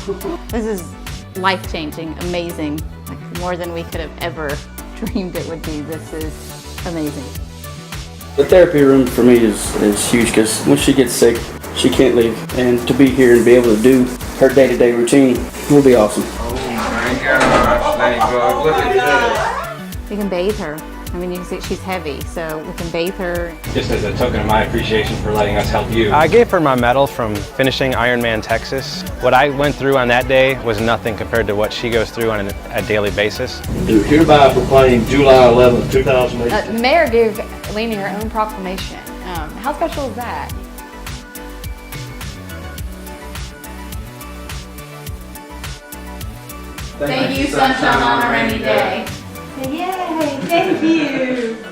This is life-changing, amazing, like more than we could have ever dreamed it would be. This is amazing. The therapy room for me is huge because when she gets sick, she can't leave. And to be here and be able to do her day-to-day routine will be awesome. Oh my gosh, Ladybug, look at this. We can bathe her. I mean, you can see she's heavy, so we can bathe her. Just as a token of my appreciation for letting us help you. I gave her my medal from finishing Ironman Texas. What I went through on that day was nothing compared to what she goes through on a daily basis. Do hereby proclaim July 11, 2018. The mayor gave Lainey her own proclamation. How special is that? Thank you, sunshine on a rainy day. Yay, thank you.